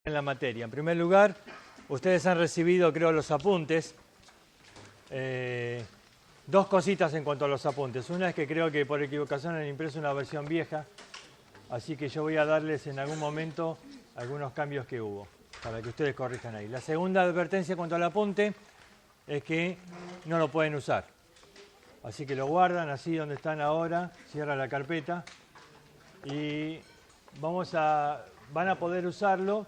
en la materia. En primer lugar, ustedes han recibido, creo, los apuntes. Dos cositas en cuanto a los apuntes. Una es que creo que por equivocación han impreso una versión vieja, así que yo voy a darles en algún momento algunos cambios que hubo, para que ustedes corrijan ahí. La segunda advertencia en cuanto al apunte es que no lo pueden usar. Así que lo guardan así donde están ahora, cierra la carpeta y van a poder usarlo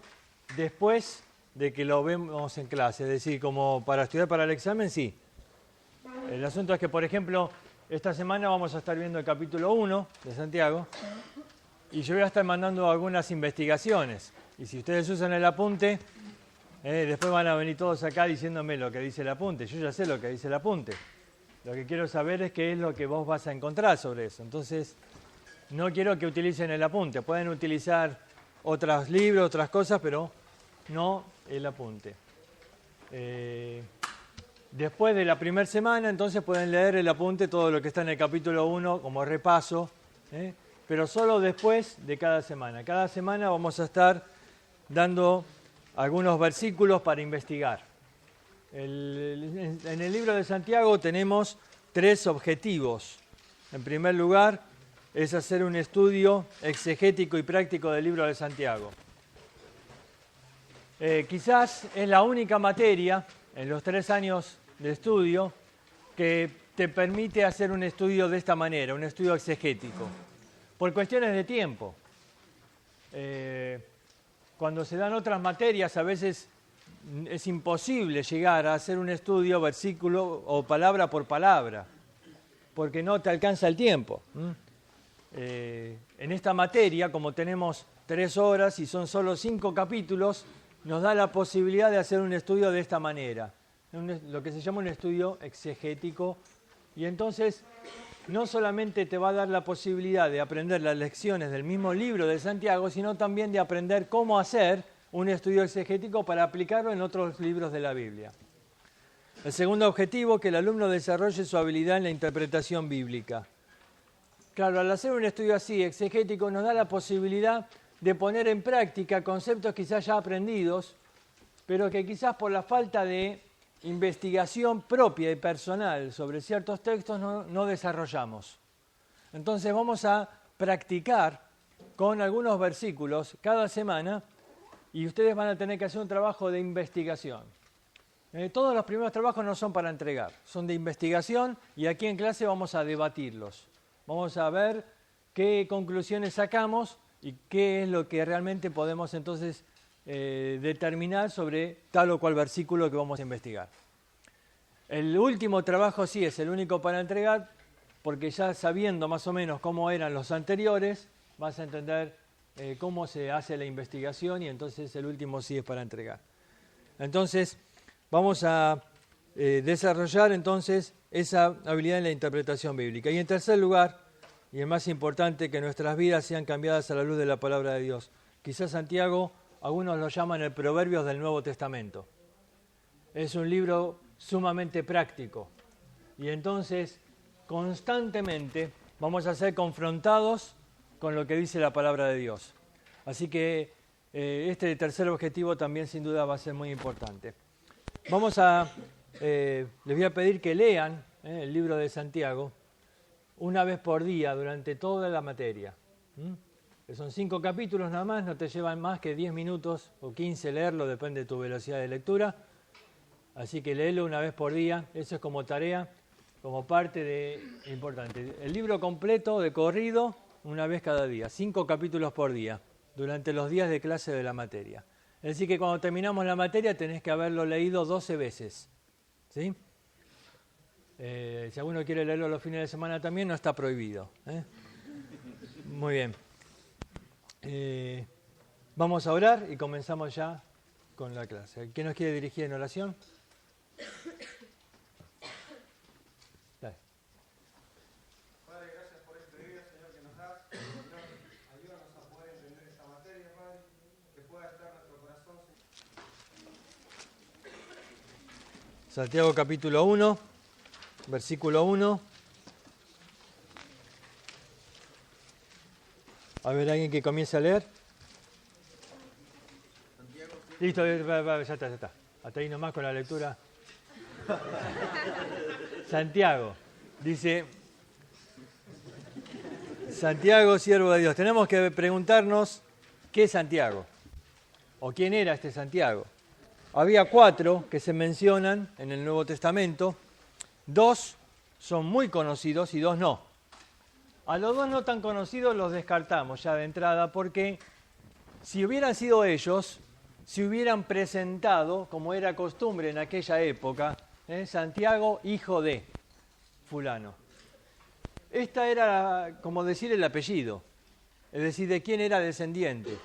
después de que lo vemos en clase. Es decir, como para estudiar para el examen, sí. El asunto es que, por ejemplo, esta semana vamos a estar viendo el capítulo 1 de Santiago y yo voy a estar mandando algunas investigaciones. Y si ustedes usan el apunte, después van a venir todos acá diciéndome lo que dice el apunte. Yo ya sé lo que dice el apunte. Lo que quiero saber es qué es lo que vos vas a encontrar sobre eso. Entonces, no quiero que utilicen el apunte. Pueden utilizar otros libros, otras cosas, pero no el apunte. Después de la primera semana, entonces pueden leer el apunte, todo lo que está en el capítulo 1 como repaso, pero solo después de cada semana. Cada semana vamos a estar dando algunos versículos para investigar. En el libro de Santiago tenemos 3 objetivos. En primer lugar, es hacer un estudio exegético y práctico del libro de Santiago. Quizás es la única materia en los 3 años de estudio que te permite hacer un estudio de esta manera, un estudio exegético, por cuestiones de tiempo. Cuando se dan otras materias, a veces es imposible llegar a hacer un estudio versículo o palabra por palabra, porque no te alcanza el tiempo. En esta materia, como tenemos 3 horas y son solo 5 capítulos, nos da la posibilidad de hacer un estudio de esta manera, lo que se llama un estudio exegético, y entonces no solamente te va a dar la posibilidad de aprender las lecciones del mismo libro de Santiago, sino también de aprender cómo hacer un estudio exegético para aplicarlo en otros libros de la Biblia. El segundo objetivo, que el alumno desarrolle su habilidad en la interpretación bíblica. Claro, al hacer un estudio así, exegético, nos da la posibilidad de poner en práctica conceptos quizás ya aprendidos, pero que quizás por la falta de investigación propia y personal sobre ciertos textos no desarrollamos. Entonces vamos a practicar con algunos versículos cada semana y ustedes van a tener que hacer un trabajo de investigación. Todos los primeros trabajos no son para entregar, son de investigación y aquí en clase vamos a debatirlos. Vamos a ver qué conclusiones sacamos y qué es lo que realmente podemos entonces determinar sobre tal o cual versículo que vamos a investigar. El último trabajo sí es el único para entregar, porque ya sabiendo más o menos cómo eran los anteriores, vas a entender cómo se hace la investigación y entonces el último sí es para entregar. Entonces, vamos a desarrollar entonces esa habilidad en la interpretación bíblica. Y en tercer lugar, y el más importante, que nuestras vidas sean cambiadas a la luz de la palabra de Dios. Quizás Santiago, algunos lo llaman el Proverbios del Nuevo Testamento. Es un libro sumamente práctico. Y entonces, constantemente vamos a ser confrontados con lo que dice la palabra de Dios. Así que este tercer objetivo también sin duda va a ser muy importante. Les voy a pedir que lean el libro de Santiago una vez por día durante toda la materia. Son 5 capítulos nada más, no te llevan más que 10 minutos o 15 leerlo, depende de tu velocidad de lectura. Así que léelo una vez por día, eso es como tarea, como parte de importante. El libro completo de corrido, una vez cada día, 5 capítulos por día, durante los días de clase de la materia. Es decir que cuando terminamos la materia tenés que haberlo leído 12 veces. ¿Sí? Si alguno quiere leerlo los fines de semana también, no está prohibido. Muy bien. Vamos a orar y comenzamos ya con la clase. ¿Quién nos quiere dirigir en oración? Dale. Padre, gracias por este día, Señor, que nos das. Señor, ayúdanos a poder entender esta materia, Padre, que pueda estar en nuestro corazón. Santiago capítulo 1, versículo 1. A ver, alguien que comience a leer. Santiago Listo, ya está. Hasta ahí nomás con la lectura. Santiago, dice, Santiago, siervo de Dios. Tenemos que preguntarnos qué es Santiago, o quién era este Santiago. Había 4 que se mencionan en el Nuevo Testamento, 2 son muy conocidos y 2 no. A los 2 no tan conocidos los descartamos ya de entrada, porque si hubieran sido ellos, se hubieran presentado, como era costumbre en aquella época, Santiago, hijo de fulano. Esta era, como decir, el apellido, es decir, de quién era descendiente.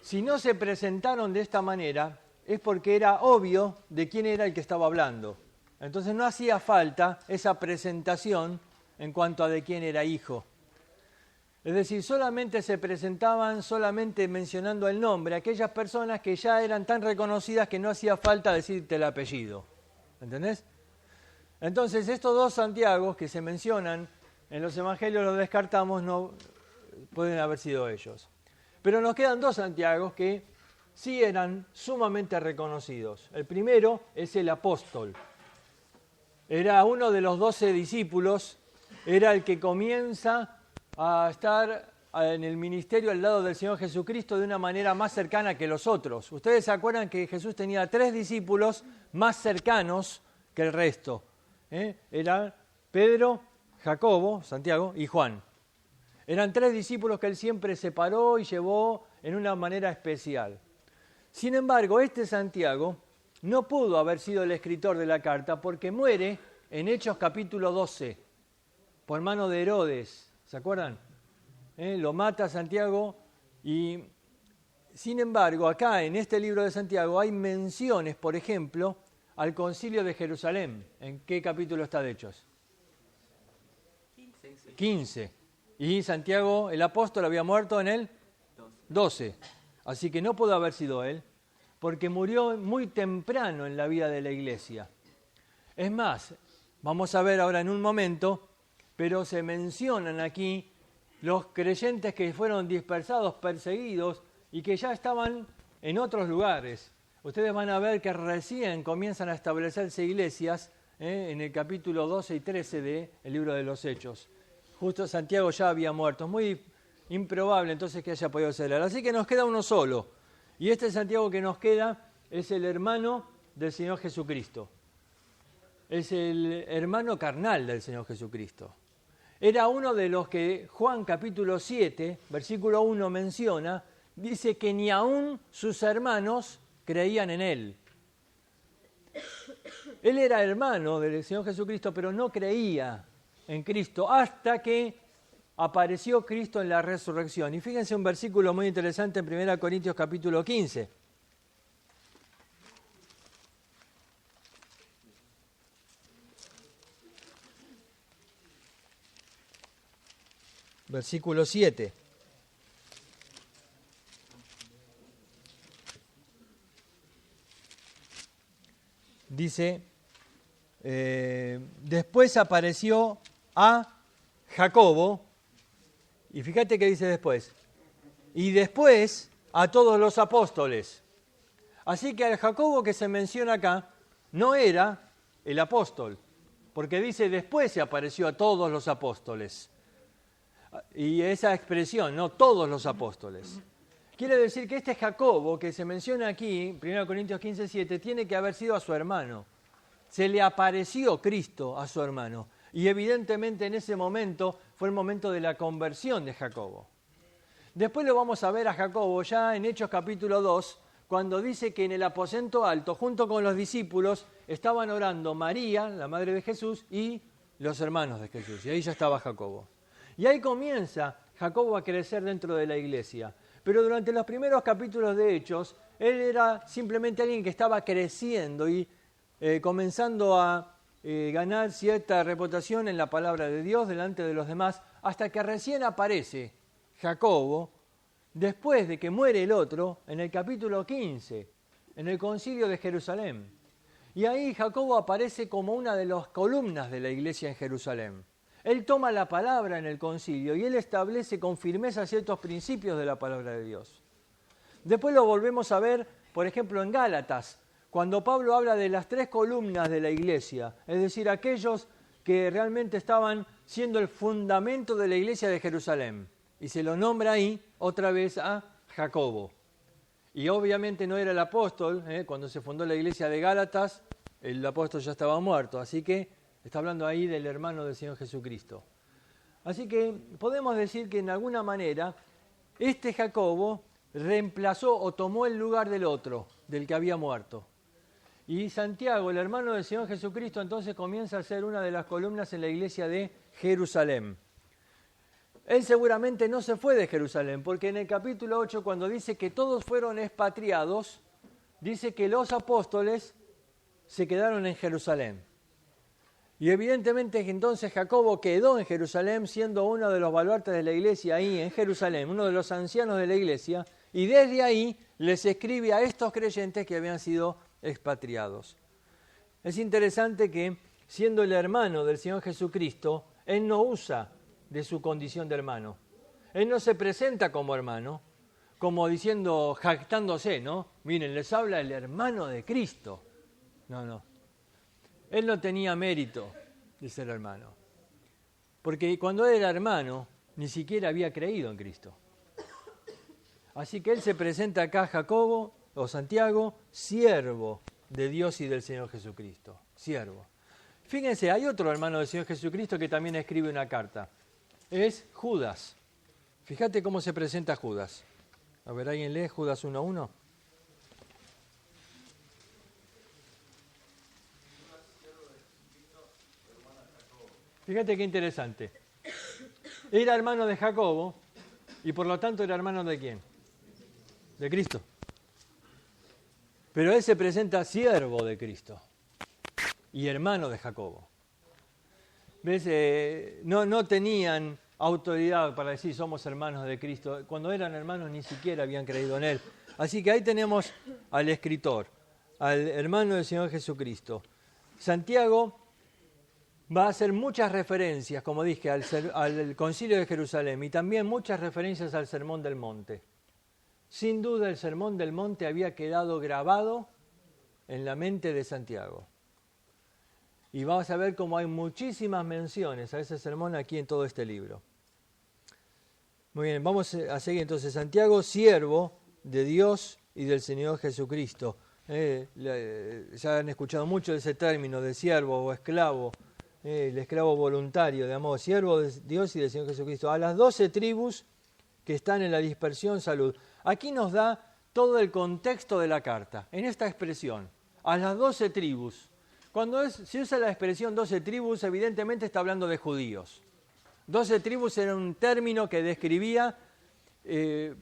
Si no se presentaron de esta manera, es porque era obvio de quién era el que estaba hablando. Entonces no hacía falta esa presentación en cuanto a de quién era hijo. Es decir, solamente se presentaban, solamente mencionando el nombre, aquellas personas que ya eran tan reconocidas que no hacía falta decirte el apellido. ¿Entendés? Entonces estos 2 Santiagos que se mencionan en los evangelios los descartamos, no pueden haber sido ellos. Pero nos quedan 2 Santiagos que sí eran sumamente reconocidos. El primero es el apóstol. Era uno de los 12 discípulos, era el que comienza a estar en el ministerio al lado del Señor Jesucristo de una manera más cercana que los otros. Ustedes se acuerdan que Jesús tenía 3 discípulos más cercanos que el resto. Eran Pedro, Jacobo, Santiago y Juan. Eran 3 discípulos que él siempre separó y llevó en una manera especial. Sin embargo, este Santiago no pudo haber sido el escritor de la carta porque muere en Hechos capítulo 12 por mano de Herodes. ¿Se acuerdan? Lo mata Santiago y, sin embargo, acá en este libro de Santiago hay menciones, por ejemplo, al concilio de Jerusalén. ¿En qué capítulo está de Hechos? 15. Y Santiago, el apóstol, había muerto en el 12. Así que no pudo haber sido él, porque murió muy temprano en la vida de la iglesia. Es más, vamos a ver ahora en un momento, pero se mencionan aquí los creyentes que fueron dispersados, perseguidos y que ya estaban en otros lugares. Ustedes van a ver que recién comienzan a establecerse iglesias en el capítulo 12 y 13 del libro de los Hechos. Justo Santiago ya había muerto. Es muy improbable entonces que haya podido ser él. Así que nos queda uno solo. Y este Santiago que nos queda es el hermano del Señor Jesucristo. Es el hermano carnal del Señor Jesucristo. Era uno de los que Juan capítulo 7, versículo 1 menciona, dice que ni aún sus hermanos creían en él. Él era hermano del Señor Jesucristo, pero no creía en Cristo hasta que apareció Cristo en la resurrección. Y fíjense un versículo muy interesante en 1 Corintios capítulo 15. Versículo 7. Dice, después apareció a Jacobo, y fíjate qué dice después, y después a todos los apóstoles. Así que al Jacobo que se menciona acá no era el apóstol, porque dice después se apareció a todos los apóstoles. Y esa expresión, no todos los apóstoles. Quiere decir que este Jacobo que se menciona aquí, 1 Corintios 15:7, tiene que haber sido a su hermano. Se le apareció Cristo a su hermano. Y evidentemente en ese momento fue el momento de la conversión de Jacobo. Después lo vamos a ver a Jacobo ya en Hechos capítulo 2, cuando dice que en el aposento alto, junto con los discípulos, estaban orando María, la madre de Jesús, y los hermanos de Jesús. Y ahí ya estaba Jacobo. Y ahí comienza Jacobo a crecer dentro de la iglesia. Pero durante los primeros capítulos de Hechos, él era simplemente alguien que estaba creciendo y comenzando a ganar cierta reputación en la palabra de Dios delante de los demás, hasta que recién aparece Jacobo, después de que muere el otro, en el capítulo 15, en el concilio de Jerusalén. Y ahí Jacobo aparece como una de las columnas de la iglesia en Jerusalén. Él toma la palabra en el concilio y él establece con firmeza ciertos principios de la palabra de Dios. Después lo volvemos a ver por ejemplo, en Gálatas, cuando Pablo habla de las 3 columnas de la iglesia, es decir, aquellos que realmente estaban siendo el fundamento de la iglesia de Jerusalén. Y se lo nombra ahí otra vez a Jacobo. Y obviamente no era el apóstol, cuando se fundó la iglesia de Gálatas, el apóstol ya estaba muerto, así que está hablando ahí del hermano del Señor Jesucristo. Así que podemos decir que en alguna manera este Jacobo reemplazó o tomó el lugar del otro, del que había muerto. Y Santiago, el hermano del Señor Jesucristo, entonces comienza a ser una de las columnas en la iglesia de Jerusalén. Él seguramente no se fue de Jerusalén, porque en el capítulo 8, cuando dice que todos fueron expatriados, dice que los apóstoles se quedaron en Jerusalén. Y evidentemente entonces Jacobo quedó en Jerusalén, siendo uno de los baluartes de la iglesia ahí en Jerusalén, uno de los ancianos de la iglesia, y desde ahí les escribe a estos creyentes que habían sido expatriados. Es interesante que, siendo el hermano del Señor Jesucristo, Él no usa de su condición de hermano. Él no se presenta como hermano, como diciendo, jactándose, ¿no? Miren, les habla el hermano de Cristo. No. Él no tenía mérito de ser hermano. Porque cuando él era hermano, ni siquiera había creído en Cristo. Así que él se presenta acá, Jacobo o Santiago, siervo de Dios y del Señor Jesucristo. Siervo. Fíjense, hay otro hermano del Señor Jesucristo que también escribe una carta. Es Judas. Fíjate cómo se presenta Judas. A ver, ¿alguien lee Judas 1:1? Fíjate qué interesante. Era hermano de Jacobo y por lo tanto era hermano de ¿quién? De Cristo. Pero él se presenta siervo de Cristo y hermano de Jacobo. ¿Ves? No tenían autoridad para decir somos hermanos de Cristo. Cuando eran hermanos ni siquiera habían creído en Él. Así que ahí tenemos al escritor, al hermano del Señor Jesucristo. Santiago va a hacer muchas referencias, como dije, al Concilio de Jerusalén y también muchas referencias al Sermón del Monte. Sin duda el Sermón del Monte había quedado grabado en la mente de Santiago. Y vamos a ver cómo hay muchísimas menciones a ese sermón aquí en todo este libro. Muy bien, vamos a seguir entonces. Santiago, siervo de Dios y del Señor Jesucristo. Ya han escuchado mucho de ese término de siervo o esclavo. El esclavo voluntario, digamos, siervo de Dios y del Señor Jesucristo. A las 12 tribus que están en la dispersión, salud. Aquí nos da todo el contexto de la carta, en esta expresión. A las 12 tribus. Cuando se usa la expresión 12 tribus, evidentemente está hablando de judíos. 12 tribus era un término que describía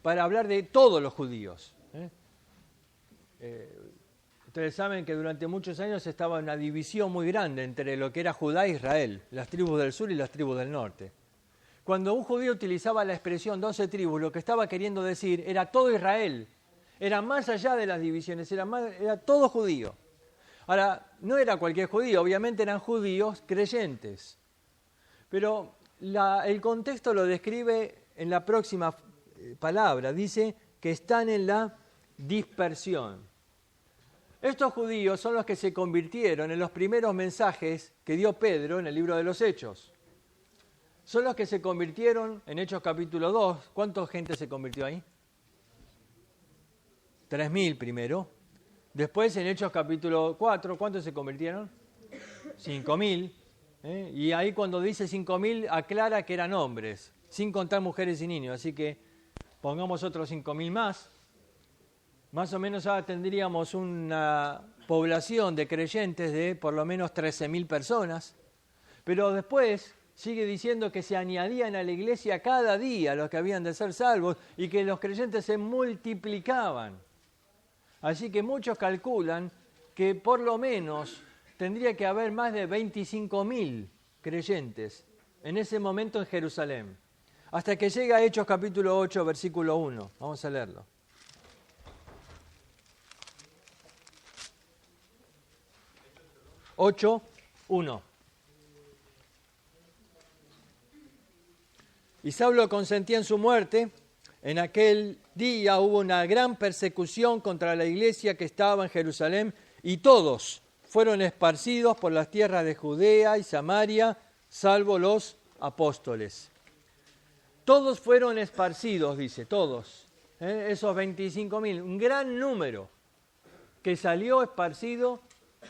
para hablar de todos los judíos. Ustedes saben que durante muchos años estaba una división muy grande entre lo que era Judá e Israel, las tribus del sur y las tribus del norte. Cuando un judío utilizaba la expresión 12 tribus, lo que estaba queriendo decir era todo Israel, era más allá de las divisiones, era todo judío. Ahora, no era cualquier judío, obviamente eran judíos creyentes, pero el contexto lo describe en la próxima palabra, dice que están en la dispersión. Estos judíos son los que se convirtieron en los primeros mensajes que dio Pedro en el libro de los Hechos. Son los que se convirtieron en Hechos capítulo 2. ¿Cuánta gente se convirtió ahí? 3.000 primero. Después en Hechos capítulo 4, ¿cuántos se convirtieron? 5.000. Y ahí cuando dice 5.000 aclara que eran hombres, sin contar mujeres y niños. Así que pongamos otros 5.000 más. Más o menos ahora tendríamos una población de creyentes de por lo menos 13.000 personas. Pero después sigue diciendo que se añadían a la iglesia cada día los que habían de ser salvos y que los creyentes se multiplicaban. Así que muchos calculan que por lo menos tendría que haber más de 25.000 creyentes en ese momento en Jerusalén. Hasta que llega a Hechos capítulo 8, versículo 1. Vamos a leerlo. Ocho, 1. Y Saulo consentía en su muerte, En aquel día hubo una gran persecución contra la iglesia que estaba en Jerusalén y todos fueron esparcidos por las tierras de Judea y Samaria, salvo los apóstoles. Todos fueron esparcidos, dice, todos. Esos 25.000, un gran número que salió esparcido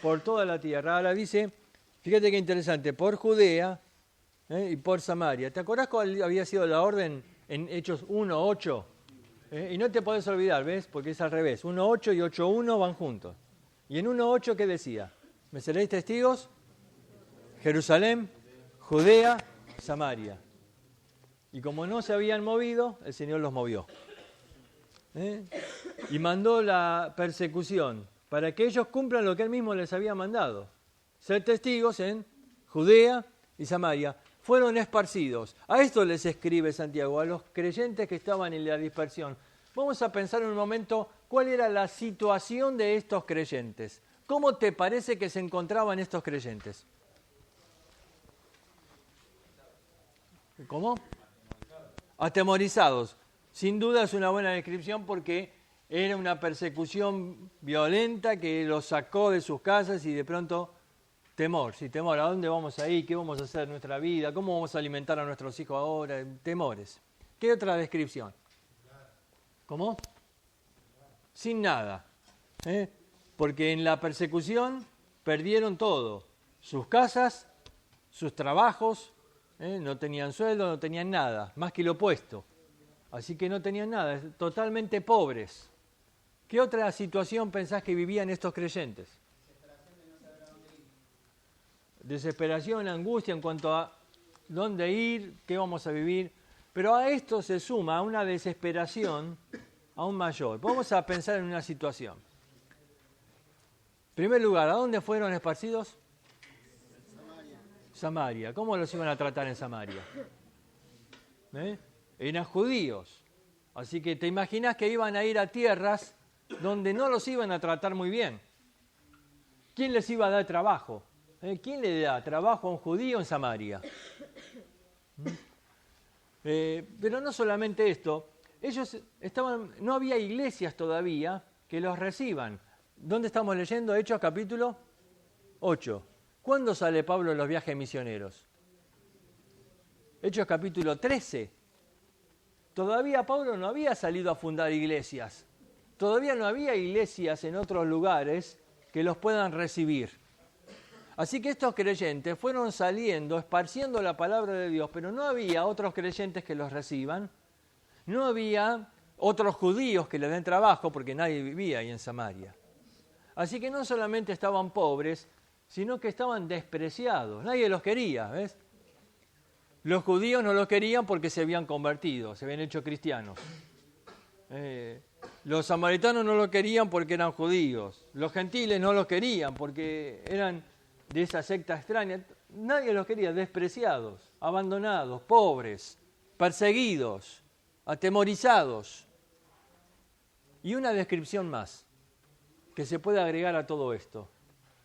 por toda la tierra. Ahora dice, fíjate qué interesante, por Judea y por Samaria. ¿Te acordás cuál había sido la orden en Hechos 1:8? Y no te podés olvidar, ¿ves? Porque es al revés. 1:8 y 8:1 van juntos. Y en 1:8, ¿qué decía? ¿Me seréis testigos? Jerusalén, Judea, Samaria. Y como no se habían movido, el Señor los movió. Y mandó la persecución para que ellos cumplan lo que Él mismo les había mandado. Ser testigos en Judea y Samaria. Fueron esparcidos. A esto les escribe Santiago, a los creyentes que estaban en la dispersión. Vamos a pensar en un momento cuál era la situación de estos creyentes. ¿Cómo te parece que se encontraban estos creyentes? ¿Cómo? Atemorizados. Sin duda es una buena descripción porque era una persecución violenta que los sacó de sus casas y de pronto temor. Sí, temor. ¿A dónde vamos a ir? ¿Qué vamos a hacer en nuestra vida? ¿Cómo vamos a alimentar a nuestros hijos ahora? Temores. ¿Qué otra descripción? ¿Cómo? Sin nada. Porque en la persecución perdieron todo. Sus casas, sus trabajos, no tenían sueldo, no tenían nada, más que lo opuesto. Así que no tenían nada, totalmente pobres. ¿Qué otra situación pensás que vivían estos creyentes? Desesperación, angustia en cuanto a dónde ir, qué vamos a vivir. Pero a esto se suma una desesperación aún mayor. Vamos a pensar en una situación. En primer lugar, ¿a dónde fueron esparcidos? Samaria. ¿Cómo los iban a tratar en Samaria? Eran judíos. Así que te imaginas que iban a ir a tierras donde no los iban a tratar muy bien. ¿Quién les iba a dar trabajo? ¿Quién le da trabajo a un judío en Samaria? Pero no solamente esto, ellos no había iglesias todavía que los reciban. ¿Dónde estamos leyendo? Hechos capítulo 8. ¿Cuándo sale Pablo en los viajes misioneros? Hechos capítulo 13. Todavía Pablo no había salido a fundar iglesias. Todavía no había iglesias en otros lugares que los puedan recibir. Así que estos creyentes fueron saliendo, esparciendo la palabra de Dios, pero no había otros creyentes que los reciban. No había otros judíos que les den trabajo, porque nadie vivía ahí en Samaria. Así que no solamente estaban pobres, sino que estaban despreciados. Nadie los quería, ¿ves? Los judíos no los querían porque se habían convertido, se habían hecho cristianos. Los samaritanos no los querían porque eran judíos. Los gentiles no los querían porque eran de esa secta extraña. Nadie los quería, despreciados, abandonados, pobres, perseguidos, atemorizados. Y una descripción más que se puede agregar a todo esto.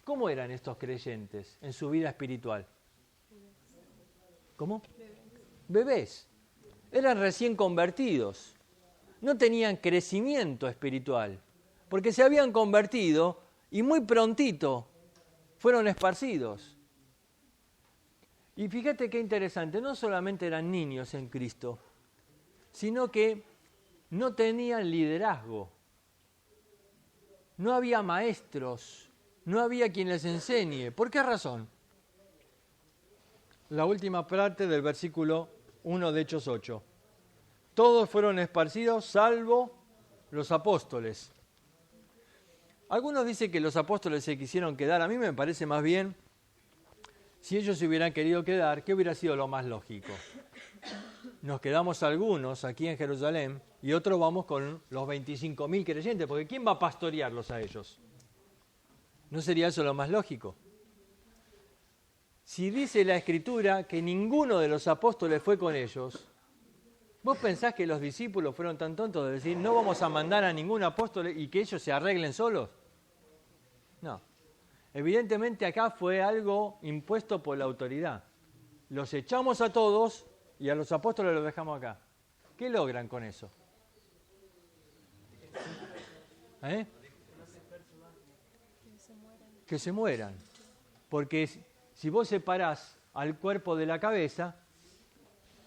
¿Cómo eran estos creyentes en su vida espiritual? ¿Cómo? Bebés. Eran recién convertidos. No tenían crecimiento espiritual, porque se habían convertido y muy prontito fueron esparcidos. Y fíjate qué interesante, no solamente eran niños en Cristo, sino que no tenían liderazgo. No había maestros, no había quien les enseñe. ¿Por qué razón? La última parte del versículo 1 de Hechos 8. Todos fueron esparcidos salvo los apóstoles. Algunos dicen que los apóstoles se quisieron quedar. A mí me parece más bien, si ellos se hubieran querido quedar, ¿qué hubiera sido lo más lógico? Nos quedamos algunos aquí en Jerusalén y otros vamos con los 25.000 creyentes, porque ¿quién va a pastorearlos a ellos? ¿No sería eso lo más lógico? Si dice la Escritura que ninguno de los apóstoles fue con ellos, ¿vos pensás que los discípulos fueron tan tontos de decir no vamos a mandar a ningún apóstol y que ellos se arreglen solos? No. Evidentemente acá fue algo impuesto por la autoridad. Los echamos a todos y a los apóstoles los dejamos acá. ¿Qué logran con eso? ¿Eh? Que se mueran. Porque si vos separás al cuerpo de la cabeza,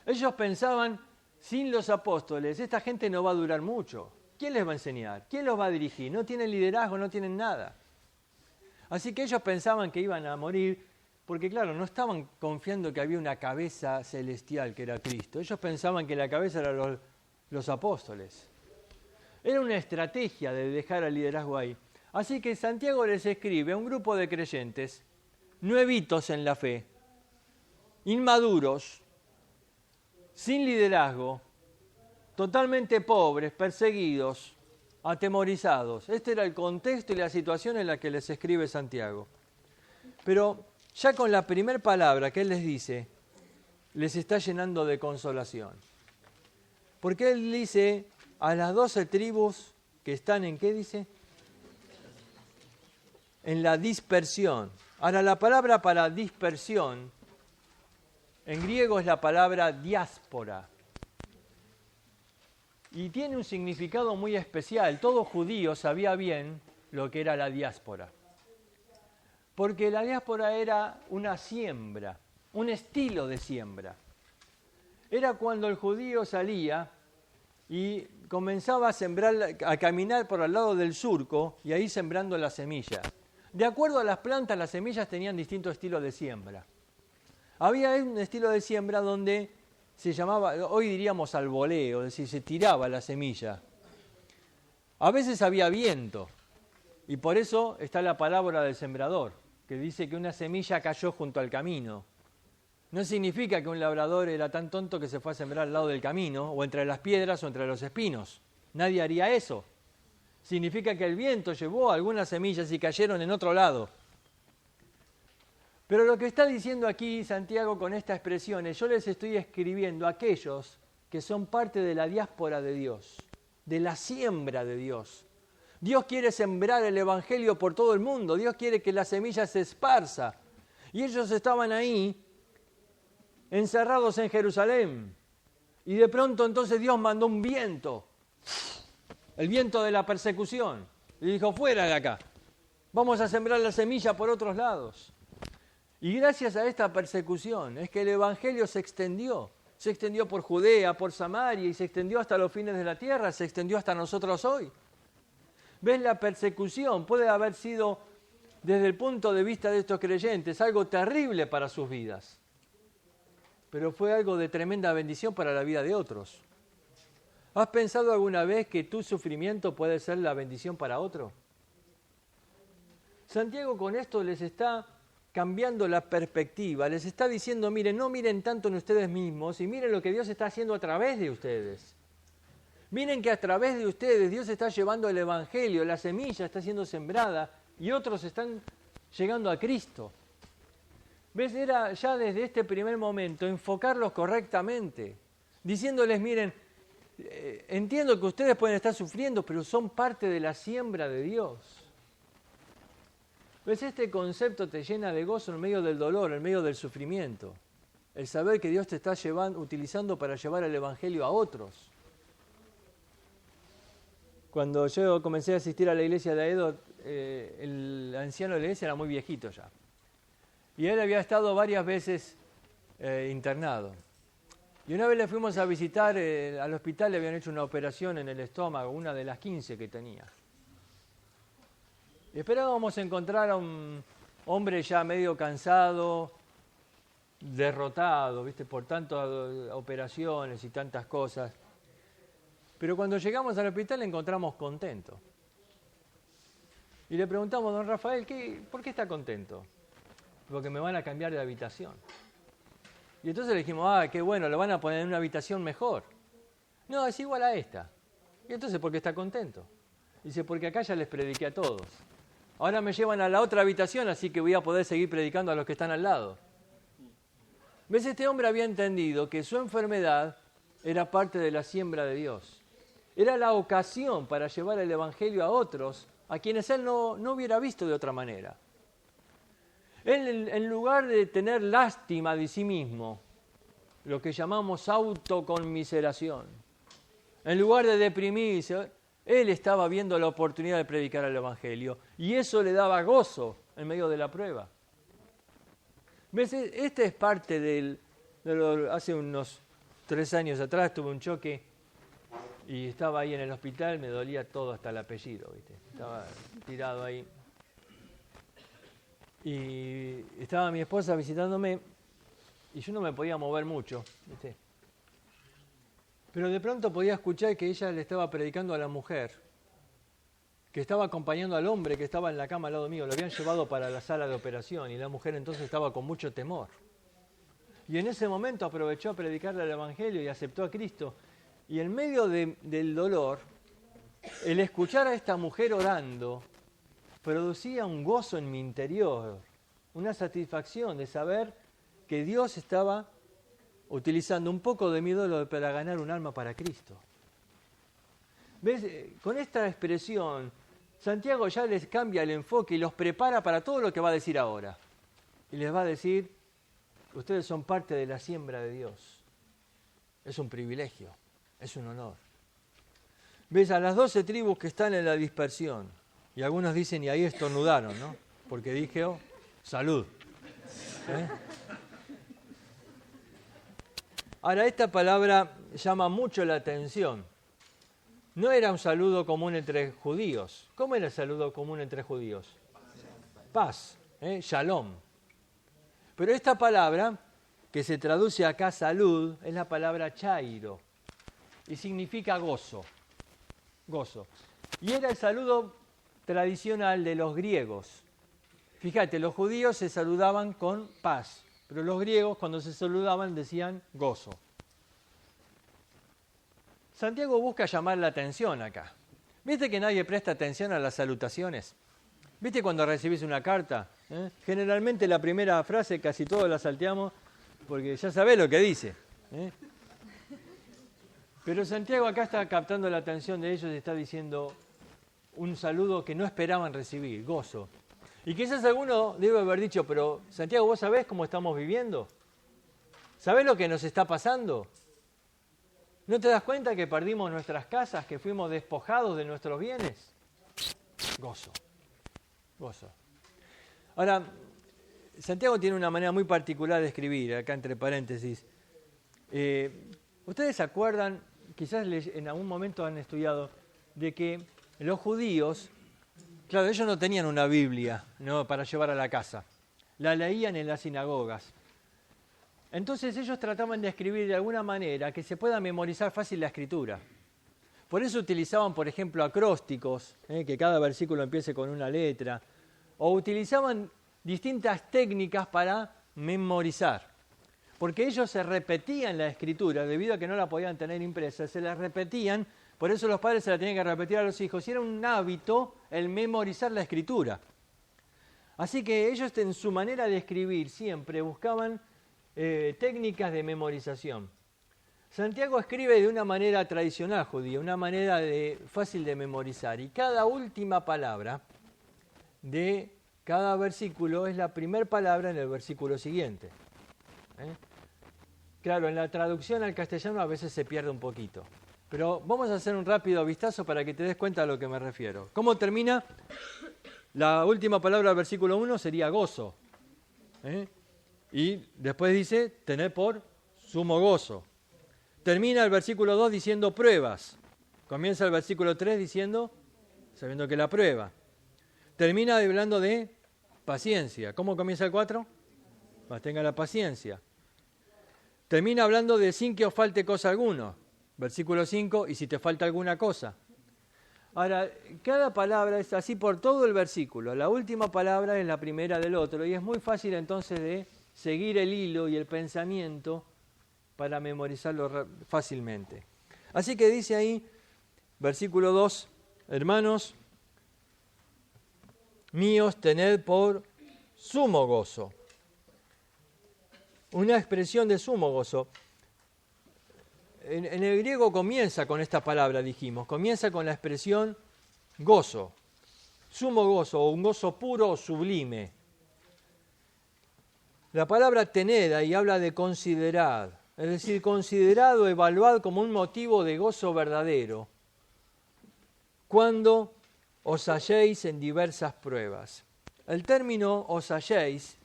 ellos pensaban, sin los apóstoles, esta gente no va a durar mucho. ¿Quién les va a enseñar? ¿Quién los va a dirigir? No tienen liderazgo, no tienen nada. Así que ellos pensaban que iban a morir, porque claro, no estaban confiando que había una cabeza celestial que era Cristo. Ellos pensaban que la cabeza eran los apóstoles. Era una estrategia de dejar al liderazgo ahí. Así que Santiago les escribe a un grupo de creyentes, nuevitos en la fe, inmaduros, sin liderazgo, totalmente pobres, perseguidos, atemorizados. Este era el contexto y la situación en la que les escribe Santiago. Pero ya con la primera palabra que él les dice, les está llenando de consolación. Porque él dice a las 12 tribus que están en, ¿qué dice? En la dispersión. Ahora, la palabra para dispersión en griego es la palabra diáspora. Y tiene un significado muy especial. Todo judío sabía bien lo que era la diáspora. Porque la diáspora era una siembra, un estilo de siembra. Era cuando el judío salía y comenzaba a sembrar, a caminar por al lado del surco y ahí sembrando la semilla. De acuerdo a las plantas, las semillas tenían distintos estilos de siembra. Había un estilo de siembra donde se llamaba, hoy diríamos al voleo, es decir, se tiraba la semilla. A veces había viento y por eso está la parábola del sembrador, que dice que una semilla cayó junto al camino. No significa que un labrador era tan tonto que se fue a sembrar al lado del camino, o entre las piedras o entre los espinos. Nadie haría eso. Significa que el viento llevó algunas semillas y cayeron en otro lado. Pero lo que está diciendo aquí Santiago con esta expresión es, yo les estoy escribiendo a aquellos que son parte de la diáspora de Dios, de la siembra de Dios. Dios quiere sembrar el Evangelio por todo el mundo, Dios quiere que la semilla se esparza. Y ellos estaban ahí, encerrados en Jerusalén. Y de pronto entonces Dios mandó un viento, el viento de la persecución. Y dijo, fuera de acá, vamos a sembrar la semilla por otros lados. Y gracias a esta persecución es que el Evangelio se extendió por Judea, por Samaria y se extendió hasta los fines de la tierra, se extendió hasta nosotros hoy. ¿Ves? La persecución puede haber sido, desde el punto de vista de estos creyentes, algo terrible para sus vidas, pero fue algo de tremenda bendición para la vida de otros. ¿Has pensado alguna vez que tu sufrimiento puede ser la bendición para otro? Santiago con esto les está cambiando la perspectiva, les está diciendo, miren, no miren tanto en ustedes mismos y miren lo que Dios está haciendo a través de ustedes. Miren que a través de ustedes Dios está llevando el Evangelio, la semilla está siendo sembrada y otros están llegando a Cristo. ¿Ves? Era ya desde este primer momento enfocarlos correctamente, diciéndoles, miren, entiendo que ustedes pueden estar sufriendo, pero son parte de la siembra de Dios. ¿Ves? Este concepto te llena de gozo en medio del dolor, en medio del sufrimiento. El saber que Dios te está utilizando para llevar el Evangelio a otros. Cuando yo comencé a asistir a la iglesia de Aedo, el anciano de la iglesia era muy viejito ya. Y él había estado varias veces internado. Y una vez le fuimos a visitar al hospital, le habían hecho una operación en el estómago, una de las 15 que tenía. Y esperábamos encontrar a un hombre ya medio cansado, derrotado, ¿viste? Por tantas operaciones y tantas cosas. Pero cuando llegamos al hospital le encontramos contento. Y le preguntamos, don Rafael, ¿por qué está contento? Porque me van a cambiar de habitación. Y entonces le dijimos, qué bueno, lo van a poner en una habitación mejor. No, es igual a esta. Y entonces, ¿por qué está contento? Dice, porque acá ya les prediqué a todos. Ahora me llevan a la otra habitación, así que voy a poder seguir predicando a los que están al lado. ¿Ves? Este hombre había entendido que su enfermedad era parte de la siembra de Dios. Era la ocasión para llevar el Evangelio a otros, a quienes él no hubiera visto de otra manera. Él, en lugar de tener lástima de sí mismo, lo que llamamos autoconmiseración, en lugar de deprimirse, Él estaba viendo la oportunidad de predicar el Evangelio y eso le daba gozo en medio de la prueba. ¿Ves? Este es parte hace unos 3 años atrás tuve un choque y estaba ahí en el hospital, me dolía todo hasta el apellido, ¿viste? Estaba tirado ahí. Y estaba mi esposa visitándome y yo no me podía mover mucho, ¿viste? Pero de pronto podía escuchar que ella le estaba predicando a la mujer, que estaba acompañando al hombre que estaba en la cama al lado mío. Lo habían llevado para la sala de operación y la mujer entonces estaba con mucho temor. Y en ese momento aprovechó a predicarle el Evangelio y aceptó a Cristo. Y en medio del dolor, el escuchar a esta mujer orando producía un gozo en mi interior, una satisfacción de saber que Dios estaba utilizando un poco de mi dolor para ganar un alma para Cristo. ¿Ves? Con esta expresión, Santiago ya les cambia el enfoque y los prepara para todo lo que va a decir ahora. Y les va a decir, ustedes son parte de la siembra de Dios. Es un privilegio, es un honor. ¿Ves? A las 12 tribus que están en la dispersión, y algunos dicen, y ahí estornudaron, ¿no? Porque dije, oh, salud. ¿Eh? Ahora, esta palabra llama mucho la atención. No era un saludo común entre judíos. ¿Cómo era el saludo común entre judíos? Paz, shalom. Pero esta palabra, que se traduce acá salud, es la palabra chairo, y significa gozo. Gozo. Y era el saludo tradicional de los griegos. Fíjate, los judíos se saludaban con paz, pero los griegos cuando se saludaban decían gozo. Santiago busca llamar la atención acá. ¿Viste que nadie presta atención a las salutaciones? ¿Viste cuando recibís una carta? Generalmente la primera frase casi todos la salteamos porque ya sabés lo que dice. Pero Santiago acá está captando la atención de ellos y está diciendo un saludo que no esperaban recibir, gozo. Y quizás alguno debe haber dicho, pero Santiago, ¿vos sabés cómo estamos viviendo? ¿Sabés lo que nos está pasando? ¿No te das cuenta que perdimos nuestras casas, que fuimos despojados de nuestros bienes? Gozo, gozo. Ahora, Santiago tiene una manera muy particular de escribir, acá entre paréntesis. ¿Ustedes se acuerdan, quizás en algún momento han estudiado, de que los judíos, claro, ellos no tenían una Biblia, ¿no?, para llevar a la casa. La leían en las sinagogas. Entonces ellos trataban de escribir de alguna manera que se pueda memorizar fácil la escritura. Por eso utilizaban, por ejemplo, acrósticos, que cada versículo empiece con una letra, o utilizaban distintas técnicas para memorizar. Porque ellos se repetían la escritura, debido a que no la podían tener impresa, se la repetían, por eso los padres se la tenían que repetir a los hijos, y era un hábito el memorizar la escritura. Así que ellos en su manera de escribir siempre buscaban técnicas de memorización. Santiago escribe de una manera tradicional judía, una manera fácil de memorizar, y cada última palabra de cada versículo es la primera palabra en el versículo siguiente. Claro, en la traducción al castellano a veces se pierde un poquito, pero vamos a hacer un rápido vistazo para que te des cuenta a lo que me refiero. ¿Cómo termina? La última palabra del versículo 1 sería gozo. Y después dice, tener por sumo gozo. Termina el versículo 2 diciendo pruebas. Comienza el versículo 3 diciendo, sabiendo que la prueba. Termina hablando de paciencia. ¿Cómo comienza el 4? Mantenga la paciencia. Termina hablando de sin que os falte cosa alguna. Versículo 5, y si te falta alguna cosa. Ahora, cada palabra es así por todo el versículo. La última palabra es la primera del otro, y es muy fácil entonces de seguir el hilo y el pensamiento para memorizarlo fácilmente. Así que dice ahí, versículo 2, hermanos míos, tened por sumo gozo. Una expresión de sumo gozo. En el griego comienza con esta palabra, dijimos, comienza con la expresión gozo, sumo gozo, o un gozo puro o sublime. La palabra tened ahí habla de considerar, es decir, considerado, evaluado como un motivo de gozo verdadero. cuando os halléis en diversas pruebas. El término os halléis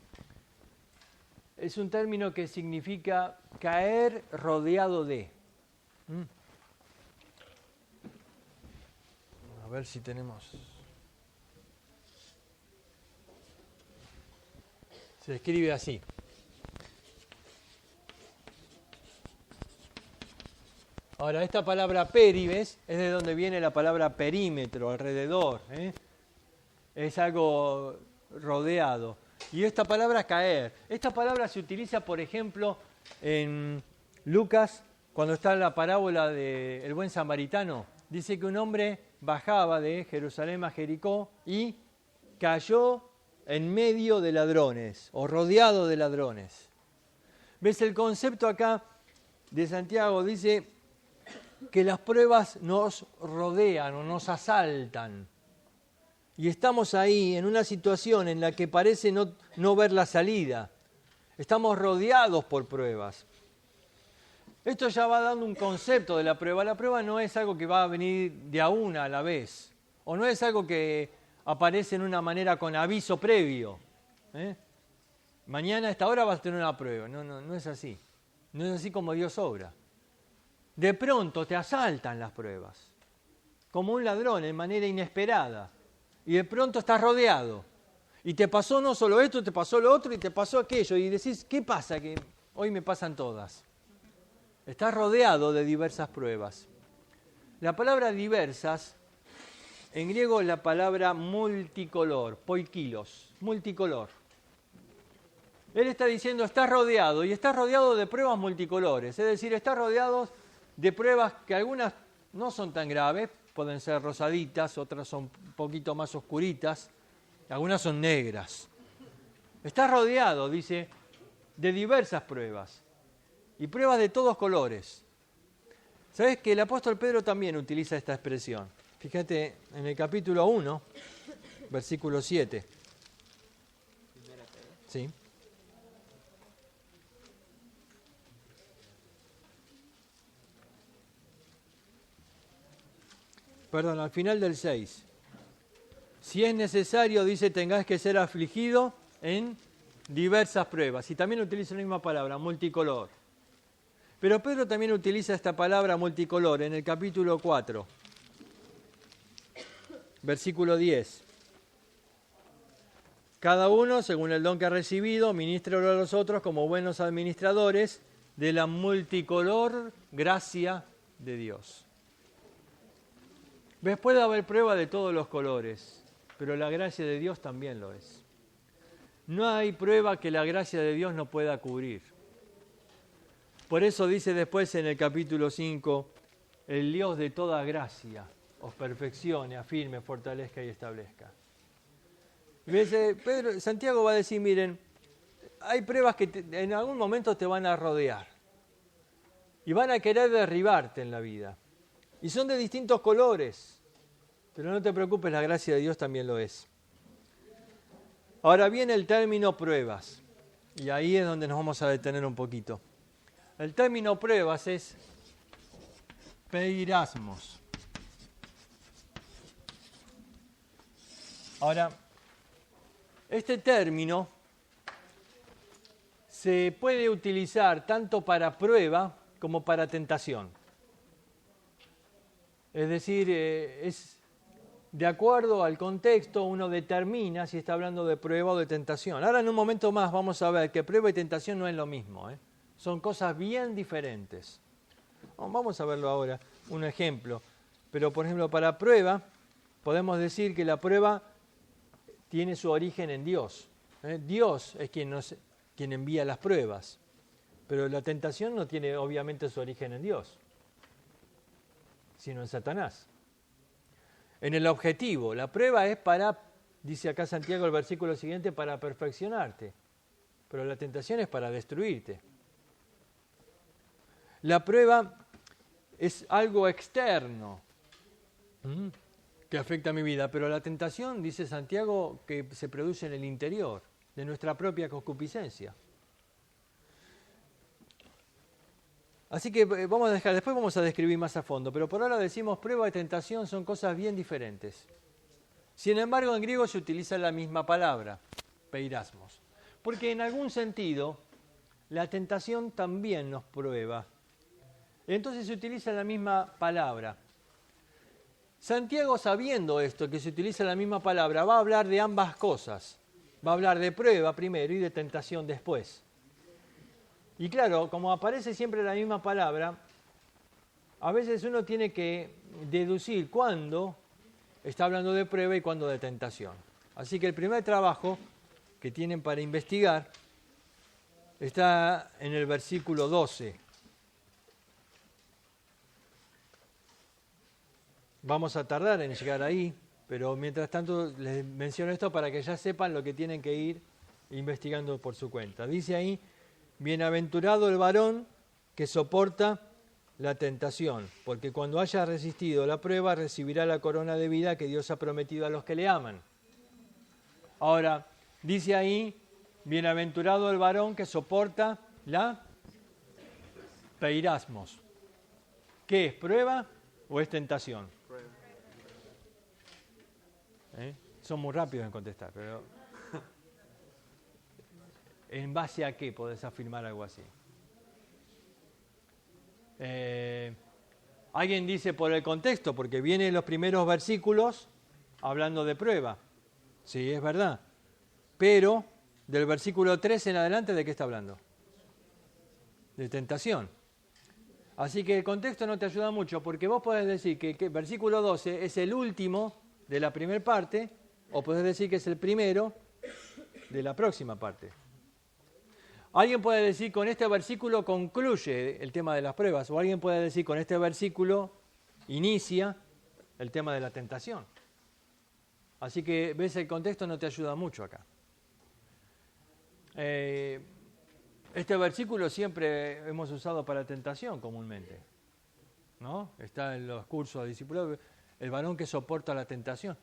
es un término que significa caer rodeado de. A ver si tenemos. Se escribe así. Ahora, esta palabra peribes es de donde viene la palabra perímetro, alrededor. Es algo rodeado. Y esta palabra caer. Esta palabra se utiliza, por ejemplo, en Lucas, cuando está la parábola del buen samaritano. Dice que un hombre bajaba de Jerusalén a Jericó y cayó en medio de ladrones o rodeado de ladrones. ¿Ves el concepto acá de Santiago? Dice que las pruebas nos rodean o nos asaltan. Y estamos ahí en una situación en la que parece no ver la salida. Estamos rodeados por pruebas. Esto ya va dando un concepto de la prueba. La prueba no es algo que va a venir de a una a la vez. O no es algo que aparece en una manera con aviso previo. Mañana a esta hora vas a tener una prueba. No es así. No es así como Dios obra. De pronto te asaltan las pruebas. Como un ladrón en manera inesperada. Y de pronto estás rodeado. Y te pasó no solo esto, te pasó lo otro y te pasó aquello. Y decís, ¿qué pasa? Que hoy me pasan todas. Estás rodeado de diversas pruebas. La palabra diversas, en griego es la palabra multicolor, poikilos, multicolor. Él está diciendo, estás rodeado, y estás rodeado de pruebas multicolores. Es decir, estás rodeado de pruebas que algunas no son tan graves, pueden ser rosaditas, otras son un poquito más oscuritas, algunas son negras. Estás rodeado, dice, de diversas pruebas, y pruebas de todos colores. ¿Sabes que el apóstol Pedro también utiliza esta expresión? Fíjate en el capítulo 1, versículo 7. Sí. Perdón, al final del 6. Si es necesario, dice, tengáis que ser afligido en diversas pruebas. Y también utiliza la misma palabra, multicolor. Pero Pedro también utiliza esta palabra multicolor en el capítulo 4, versículo 10. Cada uno, según el don que ha recibido, ministrelo a los otros como buenos administradores de la multicolor gracia de Dios. ¿Ves? Puede haber prueba de todos los colores, pero la gracia de Dios también lo es. No hay prueba que la gracia de Dios no pueda cubrir. Por eso dice después en el capítulo 5, el Dios de toda gracia os perfeccione, afirme, fortalezca y establezca. Santiago va a decir, miren, hay pruebas que en algún momento te van a rodear y van a querer derribarte en la vida. Y son de distintos colores, pero no te preocupes, la gracia de Dios también lo es. Ahora viene el término pruebas, y ahí es donde nos vamos a detener un poquito. El término pruebas es peirasmos. Ahora, este término se puede utilizar tanto para prueba como para tentación. Es decir, es de acuerdo al contexto uno determina si está hablando de prueba o de tentación. Ahora en un momento más vamos a ver que prueba y tentación no es lo mismo. Son cosas bien diferentes. Vamos a verlo ahora, un ejemplo. Pero por ejemplo para prueba podemos decir que la prueba tiene su origen en Dios. Dios es quien envía las pruebas. Pero la tentación no tiene obviamente su origen en Dios, sino en Satanás. En el objetivo, la prueba es para, dice acá Santiago el versículo siguiente, para perfeccionarte. Pero la tentación es para destruirte. La prueba es algo externo que afecta a mi vida, pero la tentación, dice Santiago, que se produce en el interior, de nuestra propia concupiscencia. Así que vamos a dejar, después vamos a describir más a fondo, pero por ahora decimos prueba y tentación son cosas bien diferentes. Sin embargo, en griego se utiliza la misma palabra, peirasmos, porque en algún sentido la tentación también nos prueba. Entonces se utiliza la misma palabra. Santiago, sabiendo esto, que se utiliza la misma palabra, va a hablar de ambas cosas. Va a hablar de prueba primero y de tentación después. Y claro, como aparece siempre la misma palabra, a veces uno tiene que deducir cuándo está hablando de prueba y cuándo de tentación. Así que el primer trabajo que tienen para investigar está en el versículo 12. Vamos a tardar en llegar ahí, pero mientras tanto les menciono esto para que ya sepan lo que tienen que ir investigando por su cuenta. Dice ahí: bienaventurado el varón que soporta la tentación, porque cuando haya resistido la prueba recibirá la corona de vida que Dios ha prometido a los que le aman. Ahora, dice ahí, bienaventurado el varón que soporta la peirasmos. ¿Qué es, prueba o es tentación? Prueba. Son muy rápidos en contestar, pero ¿en base a qué podés afirmar algo así? Alguien dice por el contexto, porque vienen los primeros versículos hablando de prueba. Sí, es verdad. Pero del versículo 3 en adelante, ¿de qué está hablando? De tentación. Así que el contexto no te ayuda mucho, porque vos podés decir que el versículo 12 es el último de la primera parte, o podés decir que es el primero de la próxima parte. Alguien puede decir con este versículo concluye el tema de las pruebas, o alguien puede decir con este versículo inicia el tema de la tentación. Así que, ves, el contexto no te ayuda mucho acá. Este versículo siempre hemos usado para tentación comúnmente, ¿no? Está en los cursos de discipulado, el varón que soporta la tentación.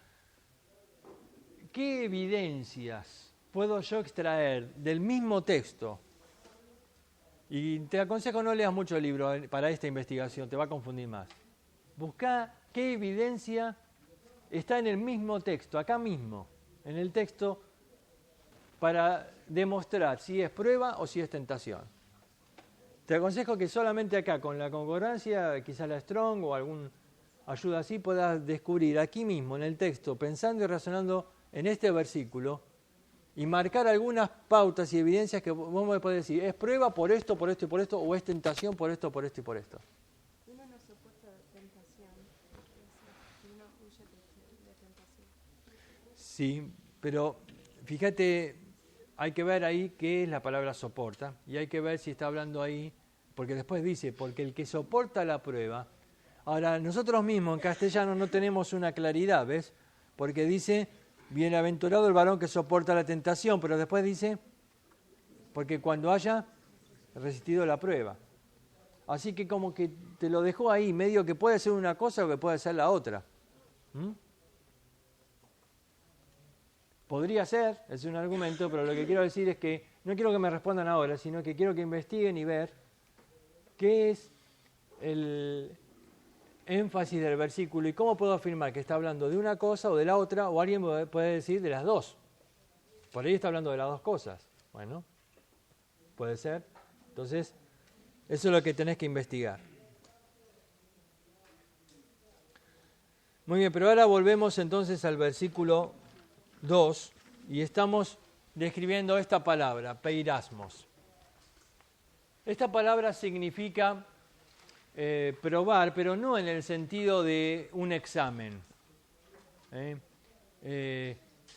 ¿Qué evidencias puedo yo extraer del mismo texto? Y te aconsejo no leas mucho el libro para esta investigación, te va a confundir más. Busca qué evidencia está en el mismo texto, acá mismo, en el texto, para demostrar si es prueba o si es tentación. Te aconsejo que solamente acá, con la concordancia, quizás la Strong o alguna ayuda así, puedas descubrir aquí mismo, en el texto, pensando y razonando en este versículo, y marcar algunas pautas y evidencias que vos me podés decir, es prueba por esto y por esto, o es tentación por esto y por esto. Uno no soporta tentación, uno huye de tentación. Sí, pero fíjate, hay que ver ahí qué es la palabra soporta, y hay que ver si está hablando ahí, porque después dice, porque el que soporta la prueba. Ahora, nosotros mismos en castellano no tenemos una claridad, ¿ves? Porque dice, bienaventurado el varón que soporta la tentación, pero después dice, porque cuando haya resistido la prueba. Así que como que te lo dejó ahí, medio que puede ser una cosa o que puede ser la otra. Podría ser, es un argumento, pero lo que quiero decir es que no quiero que me respondan ahora, sino que quiero que investiguen y ver qué es el énfasis del versículo y cómo puedo afirmar que está hablando de una cosa o de la otra, o alguien puede decir de las dos. Por ahí está hablando de las dos cosas. Bueno, puede ser. Entonces, eso es lo que tenés que investigar. Muy bien, pero ahora volvemos entonces al versículo 2 y estamos describiendo esta palabra, peirasmos. Esta palabra significa probar, pero no en el sentido de un examen.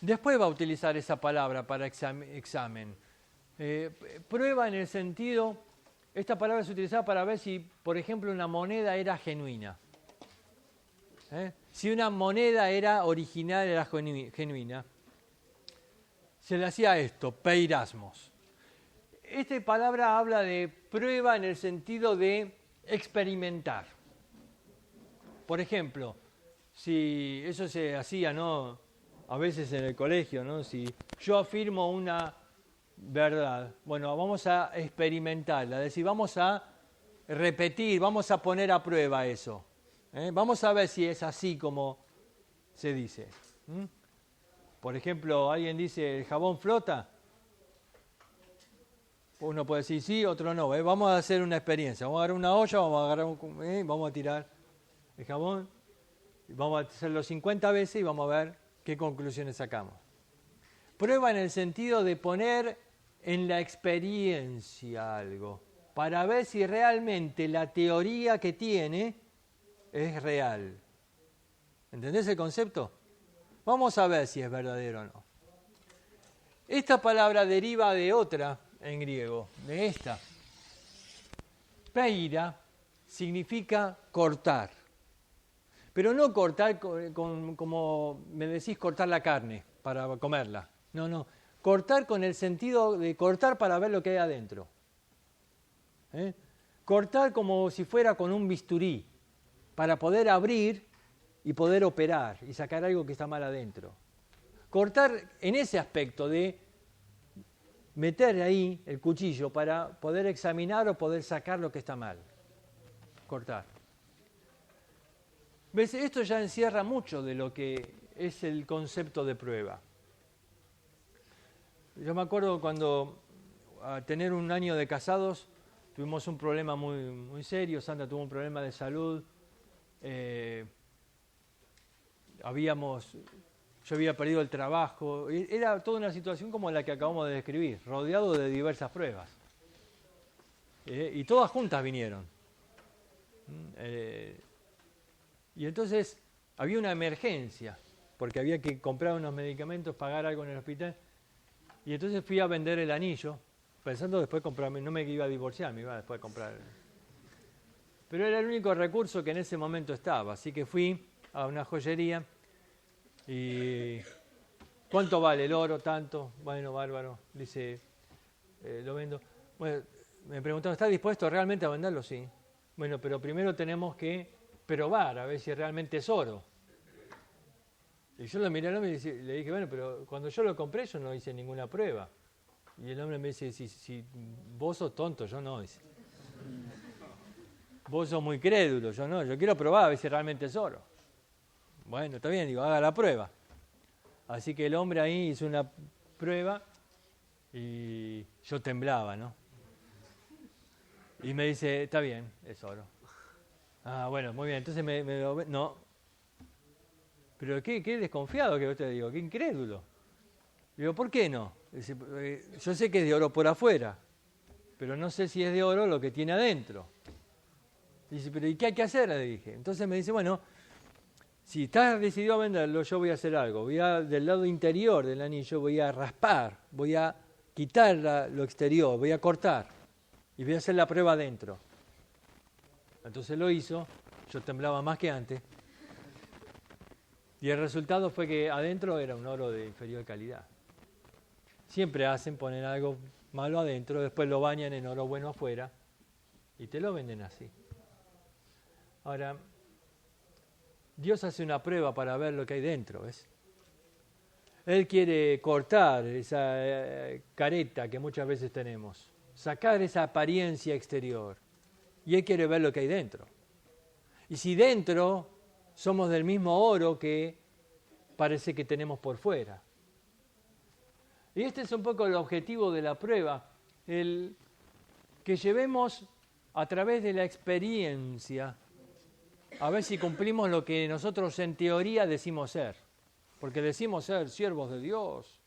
Después va a utilizar esa palabra para examen. Prueba en el sentido, esta palabra se utilizaba para ver si, por ejemplo, una moneda era genuina. Si una moneda era original, era genuina, se le hacía esto, peirasmos. Esta palabra habla de prueba en el sentido de experimentar. Por ejemplo, si eso se hacía, ¿no?, a veces en el colegio, ¿no?, si yo afirmo una verdad, bueno, vamos a experimentarla, es decir, vamos a repetir, vamos a poner a prueba eso. Vamos a ver si es así como se dice. Por ejemplo, alguien dice, ¿el jabón flota? Uno puede decir sí, otro no. Vamos a hacer una experiencia. Vamos a agarrar una olla, vamos a tirar el jabón, vamos a hacerlo 50 veces y vamos a ver qué conclusiones sacamos. Prueba en el sentido de poner en la experiencia algo, para ver si realmente la teoría que tiene es real. ¿Entendés el concepto? Vamos a ver si es verdadero o no. Esta palabra deriva de otra en griego, de esta. Peira significa cortar. Pero no cortar como me decís, cortar la carne para comerla. No. Cortar con el sentido de cortar para ver lo que hay adentro. Cortar como si fuera con un bisturí, para poder abrir y poder operar y sacar algo que está mal adentro. Cortar en ese aspecto de meter ahí el cuchillo para poder examinar o poder sacar lo que está mal. Cortar. ¿Ves? Esto ya encierra mucho de lo que es el concepto de prueba. Yo me acuerdo cuando, a tener un año de casados, tuvimos un problema muy serio. Sandra tuvo un problema de salud. Yo había perdido el trabajo. Era toda una situación como la que acabamos de describir, rodeado de diversas pruebas. Y todas juntas vinieron. Y entonces había una emergencia, porque había que comprar unos medicamentos, pagar algo en el hospital. Y entonces fui a vender el anillo, pensando después comprarme, no me iba a divorciar, me iba a después comprar. Pero era el único recurso que en ese momento estaba, así que fui a una joyería y ¿cuánto vale el oro? Tanto. Bueno, bárbaro. Dice, lo vendo. Bueno, me preguntaron, ¿está dispuesto realmente a venderlo? Sí. Bueno, pero primero tenemos que probar a ver si realmente es oro. Y yo lo miré al hombre y le dije, bueno, pero cuando yo lo compré yo no hice ninguna prueba. Y el hombre me dice, si vos sos tonto, yo no. Dice. Vos sos muy crédulo, yo no. Yo quiero probar a ver si realmente es oro. Bueno, está bien, digo, haga la prueba. Así que el hombre ahí hizo una prueba y yo temblaba, ¿no? Y me dice, está bien, es oro. Ah, bueno, muy bien, entonces no. Pero qué desconfiado que usted digo, qué incrédulo. Digo, ¿por qué no? Dice, yo sé que es de oro por afuera, pero no sé si es de oro lo que tiene adentro. Dice, pero ¿y qué hay que hacer? Le dije. Entonces me dice, bueno, si estás decidido a venderlo, yo voy a hacer algo. Del lado interior del anillo voy a raspar, voy a quitar lo exterior, voy a cortar y voy a hacer la prueba adentro. Entonces lo hizo, yo temblaba más que antes. Y el resultado fue que adentro era un oro de inferior calidad. Siempre ponen algo malo adentro, después lo bañan en oro bueno afuera y te lo venden así. Ahora, Dios hace una prueba para ver lo que hay dentro, ¿ves? Él quiere cortar esa careta que muchas veces tenemos, sacar esa apariencia exterior. Y Él quiere ver lo que hay dentro. Y si dentro somos del mismo oro que parece que tenemos por fuera. Y este es un poco el objetivo de la prueba, el que llevemos a través de la experiencia a ver si cumplimos lo que nosotros en teoría decimos ser. Porque decimos ser siervos de Dios,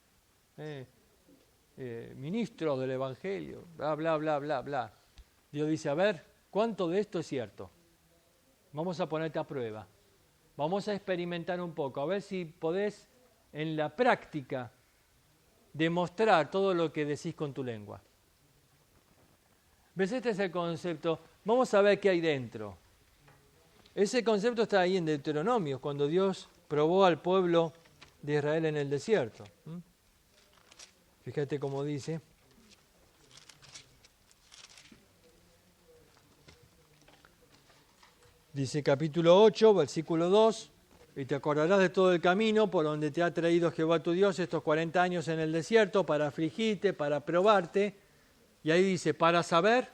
ministros del Evangelio, bla, bla, bla, bla, bla. Dios dice, a ver, ¿cuánto de esto es cierto? Vamos a ponerte a prueba. Vamos a experimentar un poco, a ver si podés en la práctica demostrar todo lo que decís con tu lengua. ¿Ves? Este es el concepto. Vamos a ver qué hay dentro. Ese concepto está ahí en Deuteronomio, cuando Dios probó al pueblo de Israel en el desierto. Fíjate cómo dice. Dice capítulo 8, versículo 2, y te acordarás de todo el camino por donde te ha traído Jehová tu Dios estos 40 años en el desierto para afligirte, para probarte. Y ahí dice, para saber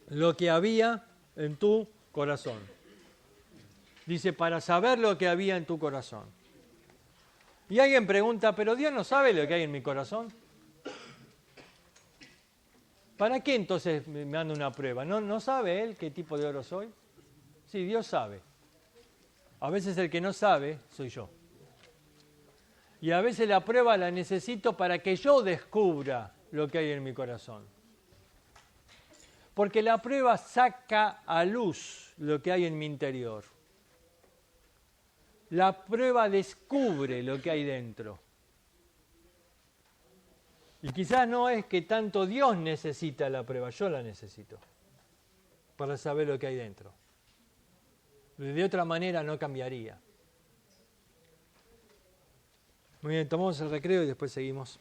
lo que había en tu corazón. Dice, para saber lo que había en tu corazón. Y alguien pregunta, ¿pero Dios no sabe lo que hay en mi corazón? ¿Para qué entonces me manda una prueba? ¿No sabe Él qué tipo de oro soy? Sí, Dios sabe. A veces el que no sabe soy yo. Y a veces la prueba la necesito para que yo descubra lo que hay en mi corazón. Porque la prueba saca a luz lo que hay en mi interior. La prueba descubre lo que hay dentro. Y quizás no es que tanto Dios necesita la prueba, yo la necesito para saber lo que hay dentro. De otra manera no cambiaría. Muy bien, tomamos el recreo y después seguimos.